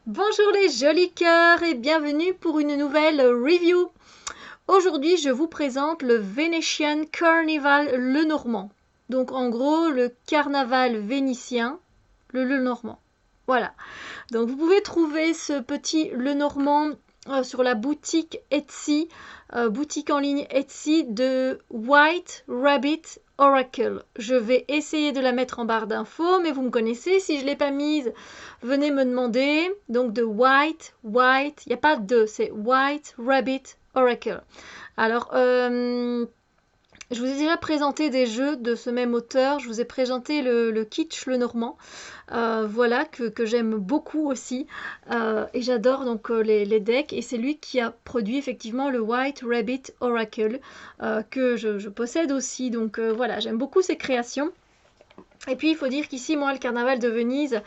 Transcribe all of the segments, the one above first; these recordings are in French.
Bonjour les jolis cœurs et bienvenue pour une nouvelle review. Aujourd'hui, je vous présente le Venetian Carnival Lenormand. Donc en gros, le carnaval vénitien, le Lenormand. Voilà. Donc vous pouvez trouver ce petit Lenormand sur la boutique Etsy, boutique en ligne Etsy de White Rabbit Oracle. Je vais essayer de la mettre en barre d'infos, mais vous me connaissez, si je ne l'ai pas mise, venez me demander. Donc de White, il n'y a pas de, c'est White Rabbit Oracle. Alors, je vous ai déjà présenté des jeux de ce même auteur. Je vous ai présenté le Kitsch Lenormand, voilà, que j'aime beaucoup aussi. Et j'adore donc les decks. Et c'est lui qui a produit effectivement le White Rabbit Oracle, que je possède aussi. Donc voilà, j'aime beaucoup ses créations. Et puis il faut dire qu'ici, moi, le carnaval de Venise,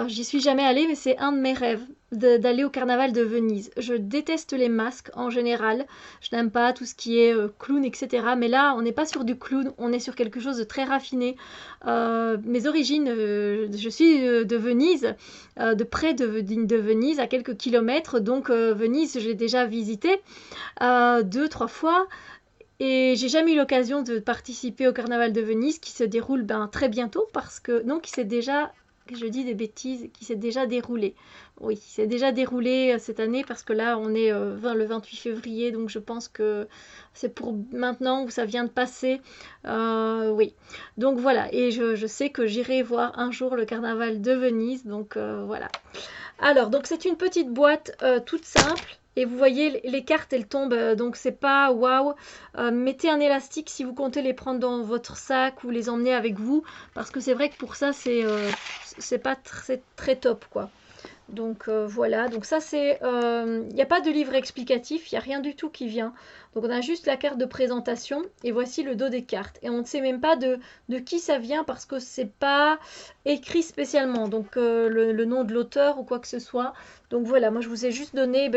j'y suis jamais allée, mais c'est un de mes rêves d'aller au carnaval de Venise. Je déteste les masques en général, je n'aime pas tout ce qui est clown, etc. Mais là, on n'est pas sur du clown, on est sur quelque chose de très raffiné. Mes origines, je suis de Venise, de près de Venise, à quelques kilomètres. Donc Venise, j'ai déjà visité 2, 3 fois. Et j'ai jamais eu l'occasion de participer au carnaval de Venise qui se déroule très bientôt parce que non, qui s'est déjà, je dis des bêtises, qui s'est déjà déroulé. Oui, qui s'est déjà déroulé cette année parce que là on est le 28 février, donc je pense que c'est pour maintenant où ça vient de passer. Oui, donc voilà, et je sais que j'irai voir un jour le carnaval de Venise, donc voilà. Alors, donc c'est une petite boîte toute simple. Et vous voyez, les cartes, elles tombent, donc c'est pas waouh. Mettez un élastique si vous comptez les prendre dans votre sac ou les emmener avec vous, parce que c'est vrai que pour ça, c'est pas très, très top, quoi. Donc voilà, donc ça c'est, il n'y a pas de livre explicatif, il n'y a rien du tout qui vient. Donc on a juste la carte de présentation et voici le dos des cartes. Et on ne sait même pas de qui ça vient parce que c'est pas écrit spécialement, donc le nom de l'auteur ou quoi que ce soit. Donc voilà, moi je vous ai juste donné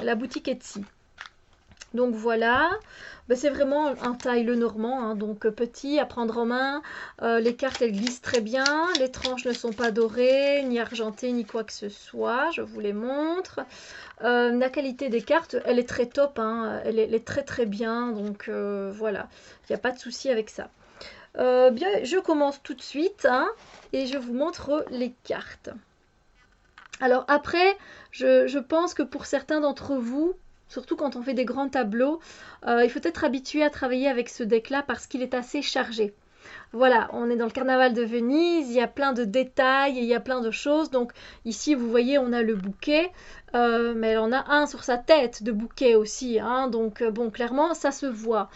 la boutique Etsy. Donc voilà, c'est vraiment un taille Lenormand, hein, donc petit à prendre en main. Les cartes elles glissent très bien, les tranches ne sont pas dorées, ni argentées, ni quoi que ce soit, je vous les montre. La qualité des cartes, elle est très top, hein, elle est très très bien, donc voilà, il n'y a pas de souci avec ça. Bien, je commence tout de suite, hein, et je vous montre les cartes. Alors après, je pense que pour certains d'entre vous, surtout quand on fait des grands tableaux, il faut être habitué à travailler avec ce deck-là parce qu'il est assez chargé. Voilà, on est dans le carnaval de Venise, il y a plein de détails, il y a plein de choses. Donc ici, vous voyez, on a le bouquet, mais elle en a un sur sa tête de bouquet aussi, hein. Donc bon, clairement, ça se voit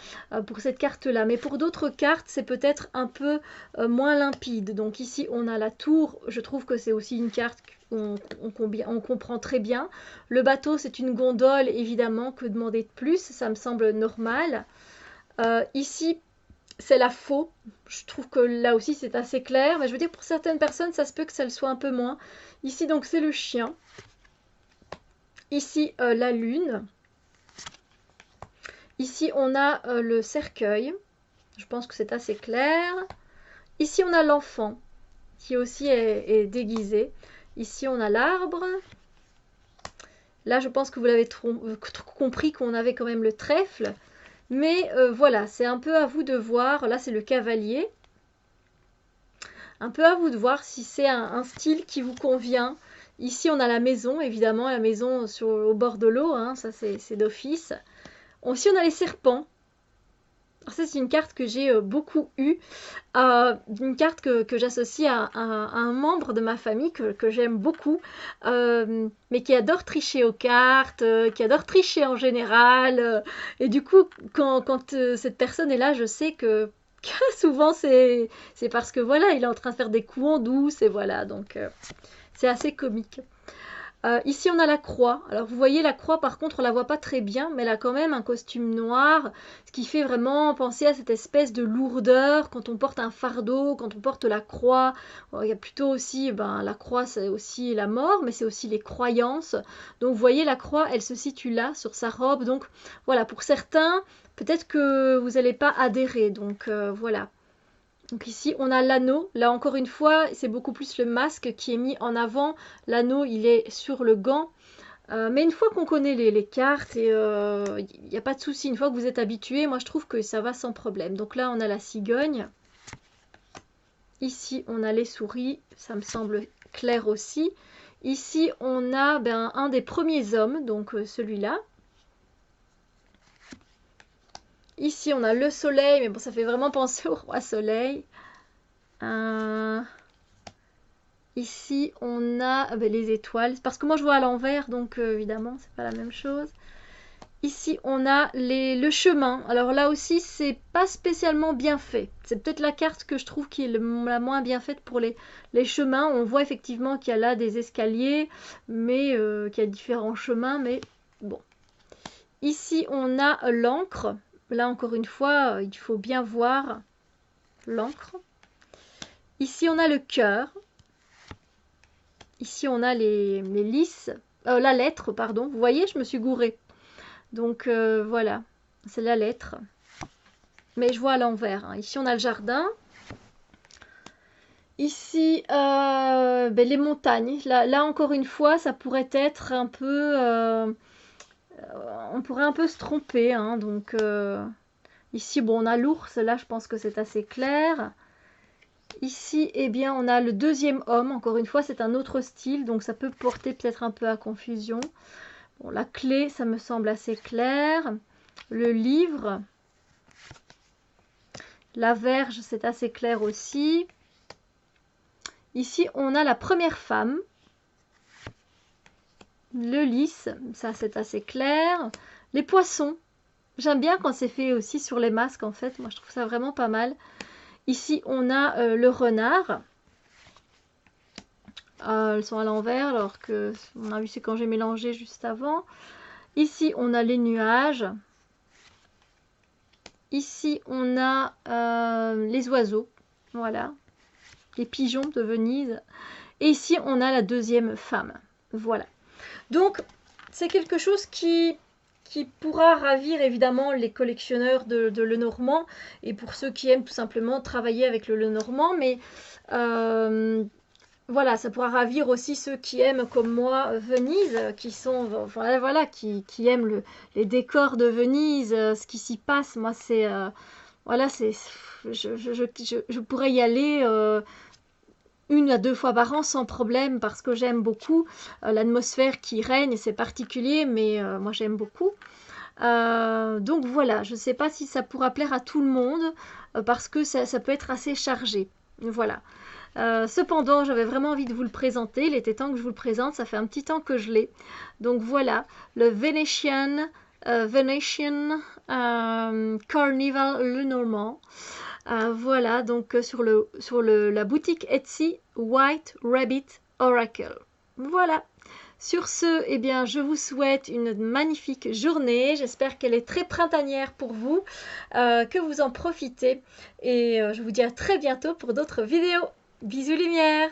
pour cette carte-là. Mais pour d'autres cartes, c'est peut-être un peu moins limpide. Donc ici, on a la tour. Je trouve que c'est aussi une carte on comprend très bien. Le bateau, c'est une gondole, évidemment, que demander de plus, ça me semble normal. Ici, c'est la faux. Je trouve que là aussi c'est assez clair, mais je veux dire pour certaines personnes ça se peut que ça le soit un peu moins. Ici donc c'est le chien. Ici la lune. Ici on a le cercueil. Je pense que c'est assez clair. Ici on a l'enfant qui aussi est déguisé. Ici on a l'arbre. Là je pense que vous l'avez compris qu'on avait quand même le trèfle. Mais voilà, c'est un peu à vous de voir. Là c'est le cavalier. Un peu à vous de voir si c'est un style qui vous convient. Ici, on a la maison, évidemment, la maison au bord de l'eau, hein, ça c'est d'office. Aussi, on a les serpents. Alors ça, c'est une carte que j'ai beaucoup eue. Une carte que j'associe à un membre de ma famille que j'aime beaucoup, mais qui adore tricher aux cartes, qui adore tricher en général. Et du coup, quand cette personne est là, je sais que souvent c'est parce que voilà, il est en train de faire des coups en douce et voilà, donc c'est assez comique. Ici on a la croix. Alors vous voyez la croix par contre on la voit pas très bien, mais elle a quand même un costume noir, ce qui fait vraiment penser à cette espèce de lourdeur quand on porte un fardeau, quand on porte la croix. Bon, il y a plutôt aussi, la croix c'est aussi la mort, mais c'est aussi les croyances. Donc vous voyez la croix elle se situe là sur sa robe, donc voilà pour certains peut-être que vous n'allez pas adhérer, donc voilà. Donc ici, on a l'anneau. Là, encore une fois, c'est beaucoup plus le masque qui est mis en avant. L'anneau, il est sur le gant. Mais une fois qu'on connaît les cartes, il n'y a pas de souci. Une fois que vous êtes habitué, moi, je trouve que ça va sans problème. Donc là, on a la cigogne. Ici, on a les souris. Ça me semble clair aussi. Ici, on a un des premiers hommes, donc celui-là. Ici, on a le soleil, mais bon, ça fait vraiment penser au roi soleil. Ici, on a les étoiles. Parce que moi, je vois à l'envers, donc évidemment, c'est pas la même chose. Ici, on a le chemin. Alors là aussi, c'est pas spécialement bien fait. C'est peut-être la carte que je trouve qui est la moins bien faite pour les chemins. On voit effectivement qu'il y a là des escaliers, mais qu'il y a différents chemins, mais bon. Ici, on a l'encre. Là, encore une fois, il faut bien voir l'encre. Ici, on a le cœur. Ici, on a les lys. La lettre, pardon. Vous voyez, je me suis gourée. Donc, voilà. C'est la lettre. Mais je vois à l'envers. Hein. Ici, on a le jardin. Ici, les montagnes. Là, encore une fois, ça pourrait être un peu... on pourrait un peu se tromper. Hein. Donc... ici, bon, on a l'ours, là, je pense que c'est assez clair. Ici, eh bien, on a le deuxième homme. Encore une fois, c'est un autre style, donc ça peut porter peut-être un peu à confusion. Bon, la clé, ça me semble assez clair. Le livre. La verge, c'est assez clair aussi. Ici, on a la première femme. Le lys, ça, c'est assez clair. Les poissons. J'aime bien quand c'est fait aussi sur les masques, en fait. Moi, je trouve ça vraiment pas mal. Ici, on a le renard. Elles sont à l'envers, alors que on a vu c'est quand j'ai mélangé juste avant. Ici, on a les nuages. Ici, on a les oiseaux. Voilà. Les pigeons de Venise. Et ici, on a la deuxième femme. Voilà. Donc, c'est quelque chose qui pourra ravir évidemment les collectionneurs de Lenormand et pour ceux qui aiment tout simplement travailler avec le Lenormand, mais voilà, ça pourra ravir aussi ceux qui aiment comme moi Venise, qui sont voilà, qui aiment les décors de Venise, ce qui s'y passe. Moi, c'est voilà, c'est je pourrais y aller 1 à 2 fois par an sans problème parce que j'aime beaucoup l'atmosphère qui règne, c'est particulier, mais moi j'aime beaucoup. Donc voilà, je ne sais pas si ça pourra plaire à tout le monde parce que ça peut être assez chargé. Voilà. Cependant, j'avais vraiment envie de vous le présenter. Il était temps que je vous le présente. Ça fait un petit temps que je l'ai. Donc voilà, le Venetian Carnival Lenormand. Voilà, donc sur la boutique Etsy White Rabbit Oracle. Voilà. Sur ce, eh bien, je vous souhaite une magnifique journée. J'espère qu'elle est très printanière pour vous, que vous en profitez. Et je vous dis à très bientôt pour d'autres vidéos. Bisous lumière!